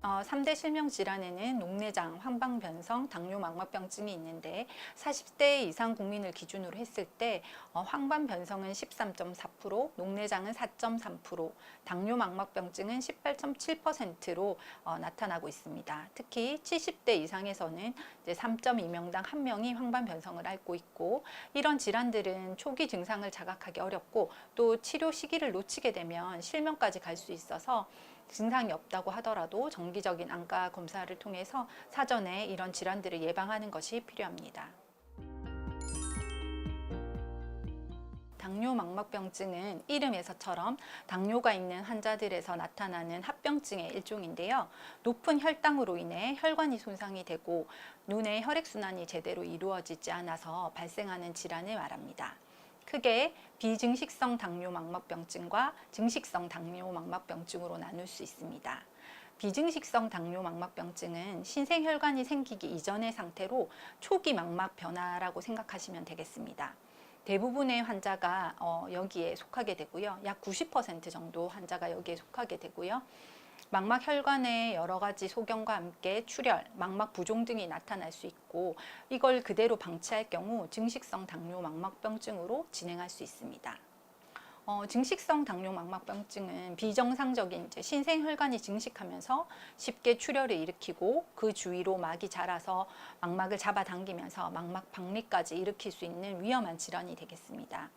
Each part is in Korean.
3대 실명 질환에는 녹내장, 황반변성, 당뇨 망막병증이 있는데 40대 이상 국민을 기준으로 했을 때 황반변성은 13.4%, 녹내장은 4.3%, 당뇨 망막병증은 18.7%로 나타나고 있습니다. 특히 70대 이상에서는 이제 3.2명당 1명이 황반변성을 앓고 있고, 이런 질환들은 초기 증상을 자각하기 어렵고 또 치료 시기를 놓치게 되면 실명까지 갈 수 있어서 증상이 없다고 하더라도 정기적인 안과 검사를 통해서 사전에 이런 질환들을 예방하는 것이 필요합니다. 당뇨 망막병증은 이름에서처럼 당뇨가 있는 환자들에서 나타나는 합병증의 일종인데요. 높은 혈당으로 인해 혈관이 손상이 되고 눈의 혈액순환이 제대로 이루어지지 않아서 발생하는 질환을 말합니다. 크게 비증식성 당뇨 망막병증과 증식성 당뇨 망막병증으로 나눌 수 있습니다. 비증식성 당뇨 망막병증은 신생혈관이 생기기 이전의 상태로 초기 망막 변화라고 생각하시면 되겠습니다. 대부분의 환자가 여기에 속하게 되고요. 약 90% 정도 환자가 여기에 속하게 되고요. 망막 혈관에 여러 가지 소견과 함께 출혈, 망막 부종 등이 나타날 수 있고, 이걸 그대로 방치할 경우 증식성 당뇨 망막병증으로 진행할 수 있습니다. 증식성 당뇨 망막병증은 비정상적인 신생혈관이 증식하면서 쉽게 출혈을 일으키고 그 주위로 막이 자라서 망막을 잡아당기면서 망막 박리까지 일으킬 수 있는 위험한 질환이 되겠습니다.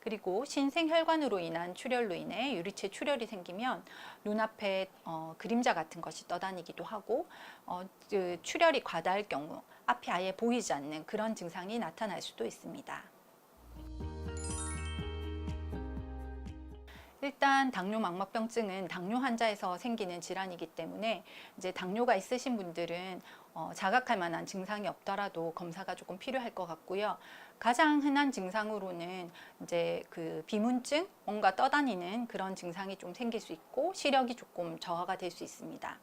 그리고 신생혈관으로 인한 출혈로 인해 유리체 출혈이 생기면 눈앞에 그림자 같은 것이 떠다니기도 하고 출혈이 과다할 경우 앞이 아예 보이지 않는 그런 증상이 나타날 수도 있습니다. 일단 당뇨 망막병증은 당뇨 환자에서 생기는 질환이기 때문에 이제 당뇨가 있으신 분들은 자각할 만한 증상이 없더라도 검사가 조금 필요할 것 같고요. 가장 흔한 증상으로는 이제 그 비문증, 뭔가 떠다니는 그런 증상이 좀 생길 수 있고 시력이 조금 저하가 될 수 있습니다.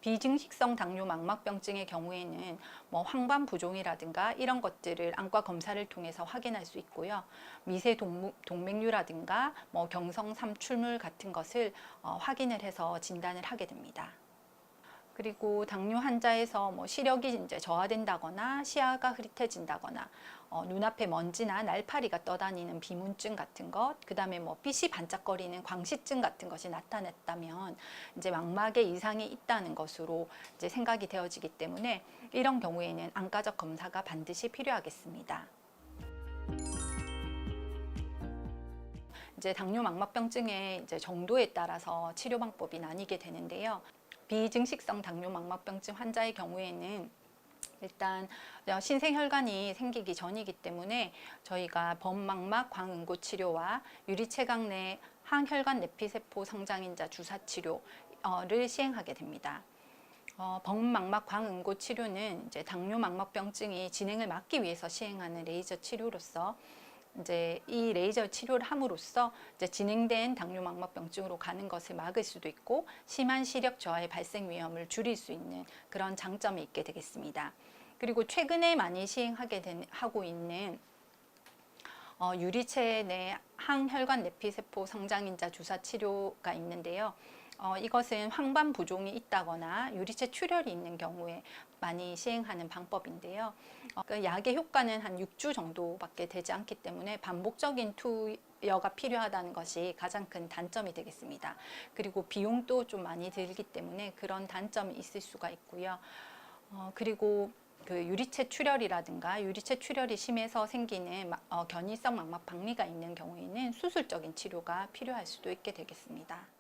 비증식성 당뇨 망막병증의 경우에는 황반 부종이라든가 이런 것들을 안과 검사를 통해서 확인할 수 있고요. 미세 동맥류라든가 경성 삼출물 같은 것을 확인을 해서 진단을 하게 됩니다. 그리고 당뇨 환자에서 시력이 이제 저하된다거나 시야가 흐릿해진다거나 눈앞에 먼지나 날파리가 떠다니는 비문증 같은 것, 그 다음에 빛이 반짝거리는 광시증 같은 것이 나타났다면 이제 망막에 이상이 있다는 것으로 이제 생각이 되어지기 때문에 이런 경우에는 안과적 검사가 반드시 필요하겠습니다. 이제 당뇨 망막병증의 이제 정도에 따라서 치료 방법이 나뉘게 되는데요. 비증식성 당뇨 망막병증 환자의 경우에는 일단 신생혈관이 생기기 전이기 때문에 저희가 범망막 광응고 치료와 유리체각 내 항혈관 내피세포 성장인자 주사 치료를 시행하게 됩니다. 범망막 광응고 치료는 이제 당뇨 망막병증이 진행을 막기 위해서 시행하는 레이저 치료로서 이제 이 레이저 치료를 함으로써 이제 진행된 당뇨 망막병증으로 가는 것을 막을 수도 있고 심한 시력 저하의 발생 위험을 줄일 수 있는 그런 장점이 있게 되겠습니다. 그리고 최근에 많이 하고 있는 유리체 내 항혈관 내피세포 성장인자 주사 치료가 있는데요. 이것은 황반 부종이 있다거나 유리체 출혈이 있는 경우에 많이 시행하는 방법인데요. 그 약의 효과는 한 6주 정도밖에 되지 않기 때문에 반복적인 투여가 필요하다는 것이 가장 큰 단점이 되겠습니다. 그리고 비용도 좀 많이 들기 때문에 그런 단점이 있을 수가 있고요. 그리고 그 유리체 출혈이라든가 유리체 출혈이 심해서 생기는 견인성 망막 박리가 있는 경우에는 수술적인 치료가 필요할 수도 있게 되겠습니다.